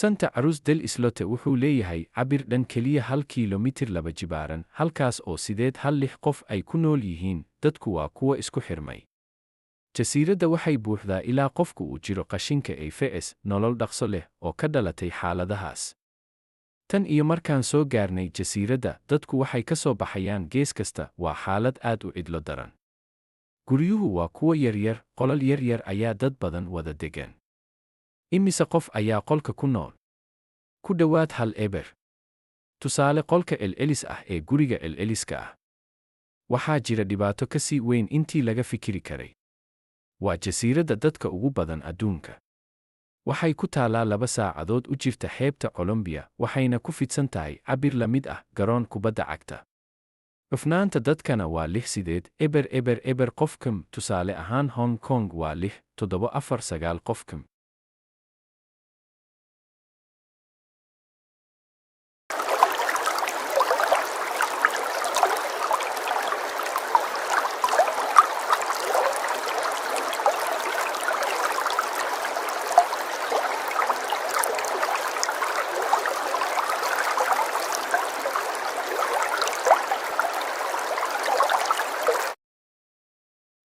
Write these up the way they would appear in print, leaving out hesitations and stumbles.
Santa Cruz del Islote wuxuu leeyahay cabir dhan keliya 1 kiilomitir laba jibaaran, halkaas oo 8 qof ay ku nool yihiin, dadku waa kuwa isku xirmay. Jasiiradda waxay buuxdaa ilaa qofku uu jiro qashinka AFS, nolol dhaqso leh oo ka dhalatay xaaladahaas. Tan iyo markaan soo gaarnay jasiiradda, dadku waxay ka soo baxayaan gees kasta, waa xaalad aad u cidlo daran. Guryuhu waa kuwo yaryar, qolal yaryar ayaa dad badan wada degan. Imise qof ayaa qolka ku nool? Ku dhowaad 1 eber. Tusaale qolka celcelis ah ee guriga celceliska ah. Waxaa jira dhibaato ka sii weyn intii laga fikiri karay. Waa jasiiradda dadka ugu badan adduunka. Waxay ku taalaa 2 saacadood u jirta xeebta Colombia, waxayna ku fidsan tahay cabir la mid ah garoon kubadda cagta. Cufnaanta dadkana waa 6 eber eber eber qofkam, tusaale ahaan Hong Kong waa 6.749 qofkam.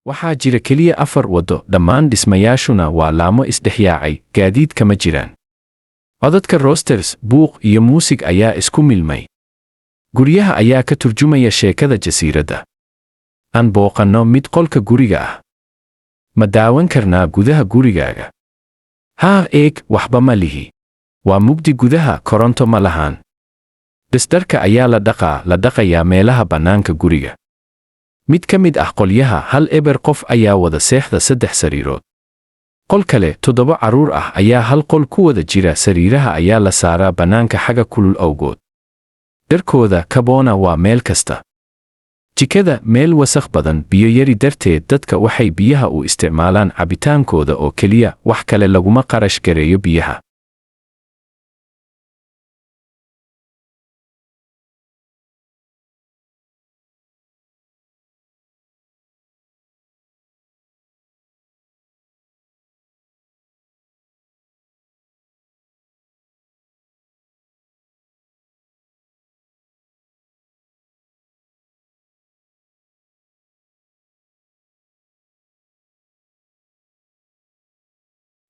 Waxaa jira keliya 4 waddo, dhammaan dhismayaashuna waa laamo isdhexyaacay, gaadiid kama jiraan. Codadka roosters, buuq iyo muusig ayaa isku milmay. Guryaha ayaa ka turjumaya sheekada jasiiradda. Aan booqanno mid qolka guriga ah. Ma daawan karnaa gudaha gurigaaga? Haa, eeg, waxba ma lihi. Waa mugdi gudaha, koronto ma lahaan. Dharka ayaa la dhaqayaa meelaha bannaanka guriga. Mid ka mid ah qolyaha 1 eber qof ayaa wada seexda 3 sariirood. Qol kale 7 carruur ah ayaa hal qol ku wada jira, sariiraha ayaa la saaraa bannaanka xaga kulul awgood. Dharkooda kaboona waa meel kasta. Jikada meel wasakh badan, biyo yari darteed dadka waxay biyaha u isticmaalaan cabitaankooda oo keliya, wax kale laguma qarash gareeyo biyaha.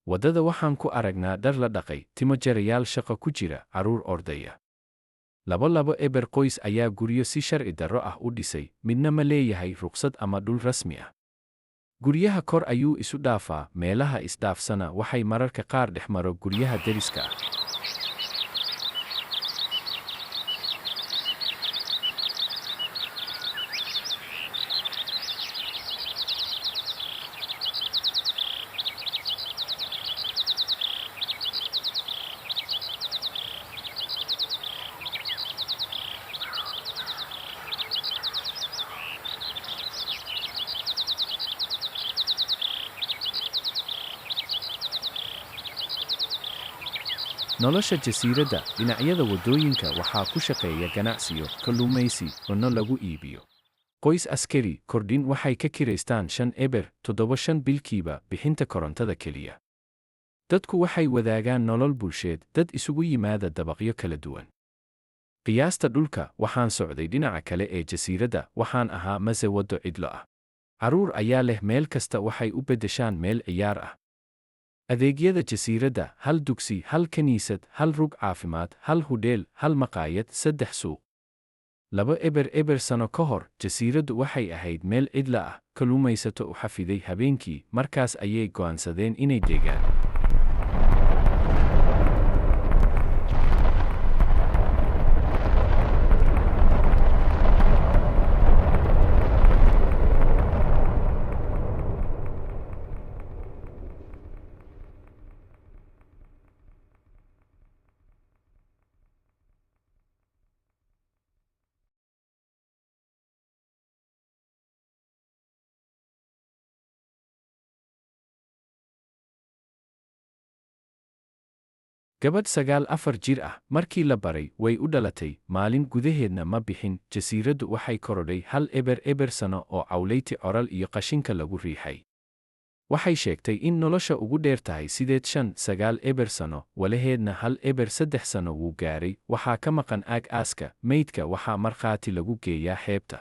Waddada waxaan ku aragnaa dhar la dhaqay, timo jarayaal shaqo ku jira, carruur ordaya. 2 eber qoys ayaa guryo si sharci darro ah u dhisay, midna ma leeyahay ruqsad ama dhul rasmi ah. Guryaha kor ayuu isu dhaafaa, meelaha isdhaafsana waxay mararka qaar dhex maro guryaha deriska ah. Nolosha jasiiradda, dhinacyada waddooyinka waxaa ku shaqeeya ganacsiyo, kalluumaysi, cunno lagu iibiyo. Qoys askari, kordhin waxay ka kiraystaan 5 eber 7 bilkiiba bixinta korontada keliya. Dadku waxay wadaagaan nolol bulsheed, dad isugu yimaada dabaqyo kala duwan. Qiyaasta dhulka, waxaan socday dhinaca kale ee jasiiradda, waxaan ahaa mase waddo cidlo ah. Carruur ayaa leh meel kasta, waxay u beddeshaan meel ciyaar ah. Adeegyada jasiiradda, 1 dugsi, 1 kaniisad, 1 rug caafimaad, 1 hudheel, 1 maqaayad, 3 suuq. 2 eber eber sano ka hor, jasiiraddu waxay ahayd meel cidla ah, kalluumaysato u xafiday habeenkii, markaas ayay go'aansadeen inay degaan. Gabadh 9 jir ah, markii la baray, way u dhalatay, maalin gudaheedna ma bixin, jasiiraddu waxay korodhay 1 eber eber sano oo cawlayti coral iyo qashinka lagu riixay. Waxay sheegtay in nolosha ugu dheer tahay 8-9 sano, walaheedna 1-3 sano wuu gaaray. Waxaa ka maqan aag-aaska, meydka waxaa markhaati lagu geeyaa xeebta.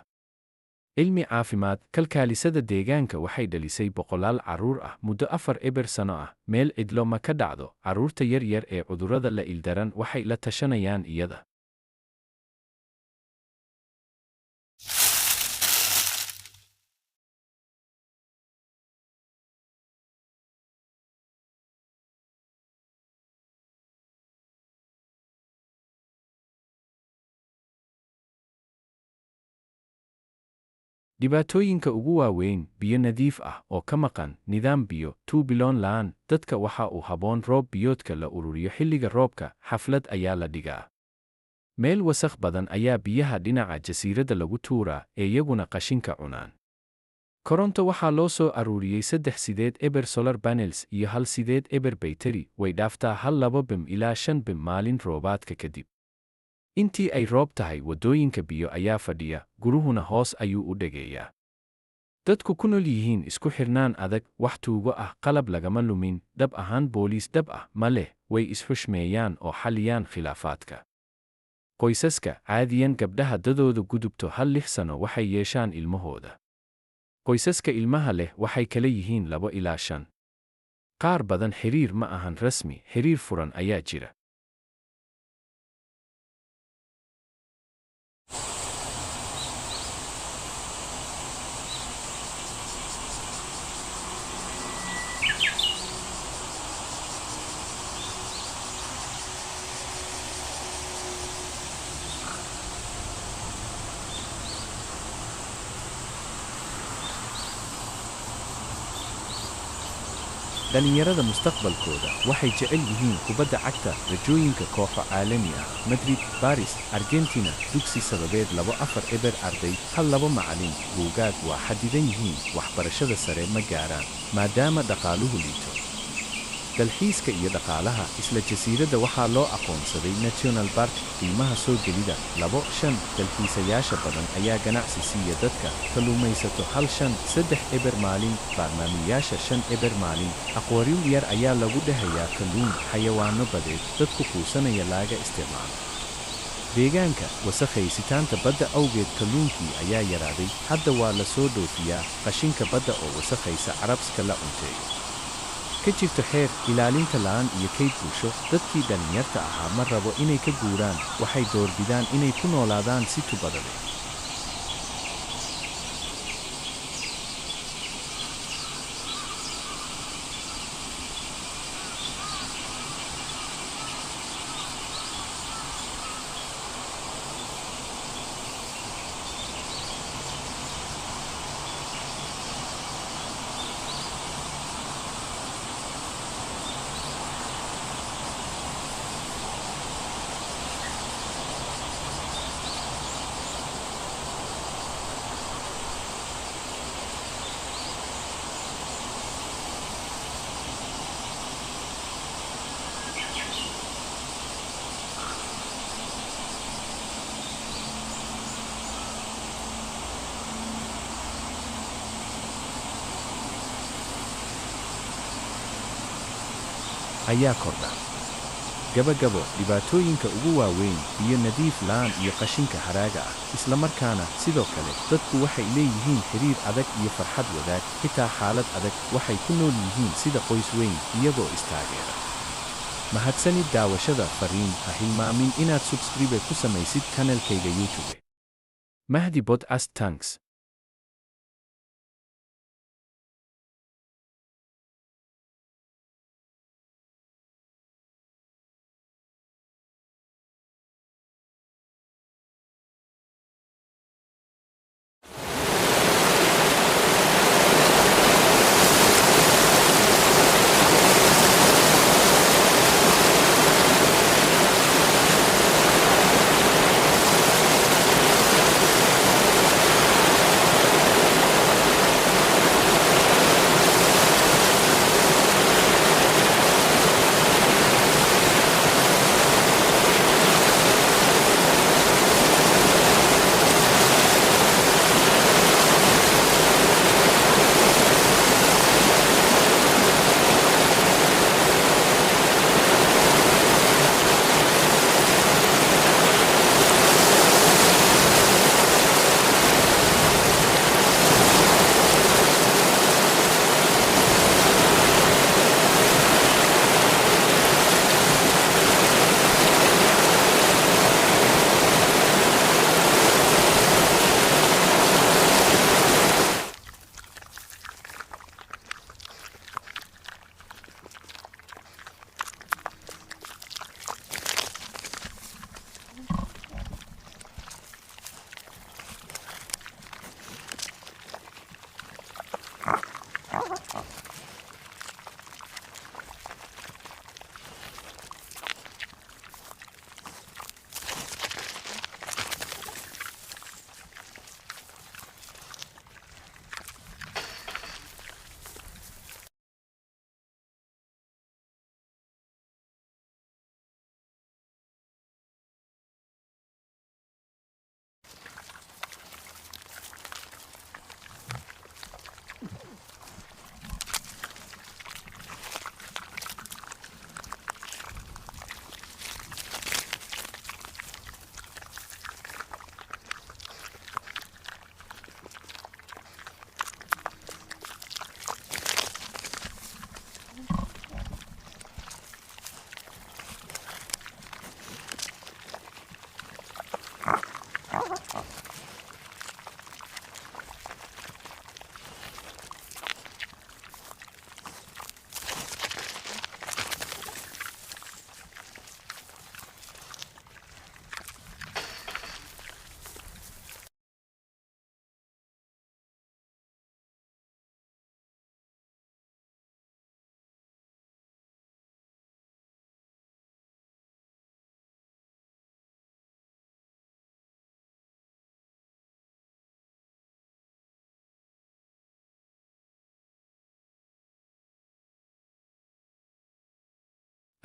Cilmi caafimaad, kalkaalisada deegaanka waxay dhalisay boqolaal carruur ah muddo 4 sano ah. Meel cidlo ma ka dhacdo. Carruurta yar yar ee cudurrada la ildaran waxay la tashanayaan iyada. Dhibaatooyinka ugu waaweyn, biyo nadiif ah oo ka maqan, nidaam biyo, tuubiloon la'aan, dadka waxa uu habboon roob biyoodka la ururiyo xilliga roobka, xaflad ayaa la dhigaa. Meel wasakh badan ayaa biyaha dhinaca jasiiradda lagu tuuraa, ee iyaguna qashinka cunaan. Koronto waxaa loo soo aruuriyey 3 solar panels iyo 1 baytari, way dhaaftaa 2 bim ilaa 5 bim maalin roobaadka kadib. Intii ay roob tahay, waddooyinka biyo ayaa fadhiya, guruhuna hoos ayuu u dhegeeyaa. Dadku ku nool yihiin isku xirnaan adag, wax tuugo ah, qalab lagama lumin, dhab ahaan booliis dhab ah ma leh, way isxushmeeyaan oo xalliyaan khilaafaadka. Qoysaska, caadiyan gabdhaha dadooda gudubto 6 sano waxay yeeshaan ilmahooda. Qoysaska ilmaha leh waxay kala yihiin 2 ilaa 5. Qaar badan xiriir ma ahan rasmi, xiriir furan ayaa jira. Dhalinyarada mustaqbalkooda waxay jecel yihiin kubadda cagta, rajooyinka kooxo caalami ah, Madrid, Paris, Argentina, dugsi sababeed 2-4 arday, 1-2 macallin, buugaag waa xadidan yihiin, waxbarashada sare ma gaaraan, maadaama dhaqaaluhu liito. Dalxiiska iyo dhaqaalaha, isla jasiiradda waxaa loo aqoonsaday National Park, qiimaha soo gelida 2.5, dalxiisayaasha badan ayaa ganacsi siiya dadka, kalluumaysato 1-3 maalin, barnaamijyaasha 5 maalin, aqwaryum yar ayaa lagu dhahayaa kalluun, xayawaanno badeed, dadku quusanaya laga isticmaalo. Deegaanka, wasakhaysiitaanta badda awgeed kalluunkii ayaa yaraaday, hadda waa la soo dhoofiyaa, qashinka badda oo wasakhaysa carabska la cunteeyo. Ka jirto xeer, ilaalinta la'aan iyo kayd bulsho, dadkii dhalinyarta ahaa ma rabo inay ka guuraan, waxay doorbidaan inay ku noolaadaan si tubada leh. Ayaa kordha. Gabagabo, dhibaatooyinka ugu waaweyn, biyo nadiif la'aan iyo qashinka haraaga ah, isla markaana sidoo kale dadku waxay leeyihiin xiriir adag iyo farxad wadaag, xitaa xaalad adag, waxay ku nool yihiin sida qoys weyn, iyagoo istaageera. Mahadsanid daawashada. Fariin: ha hilmaamin inaad subscribe ku samaysid kanaalkayga YouTube. Mahdi Podcast. Thanks.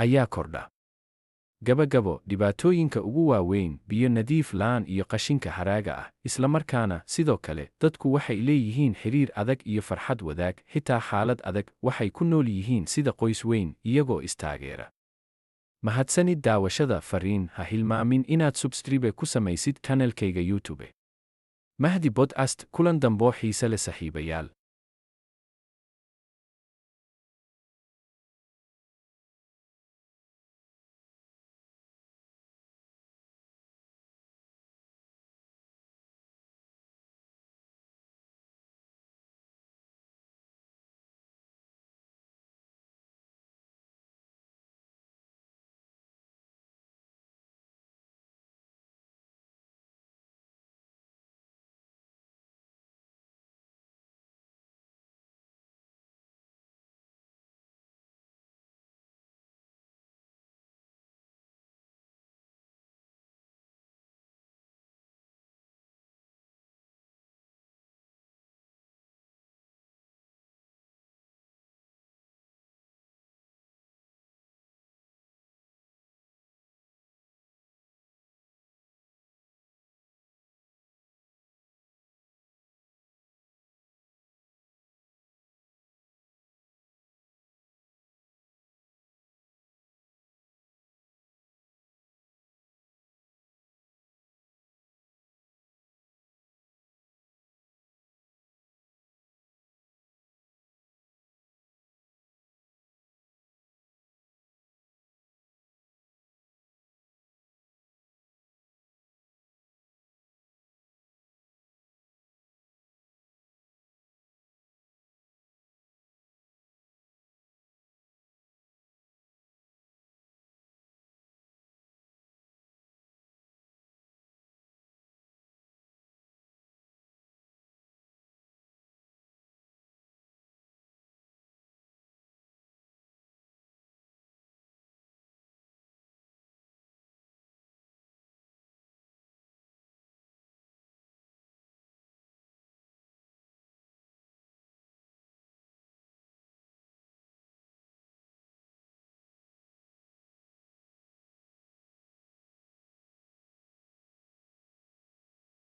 ayaa kordha. Gabagabo, dhibaatooyinka ugu waaweyn, biyo nadiif la'aan iyo qashinka haraaga ah, isla markaana sidoo kale dadku waxay leeyihiin xiriir adag iyo farxad wadaag, xitaa xaalad adag, waxay ku nool yihiin sida qoys weyn, iyagoo istaageera. Mahadsanid daawashada. Fariin: ha hilmaamin inaad subscribe ku samaysid channelkayga YouTube. Mahdi Podcast. Kulan dambo xiise leh saaxiibayaal.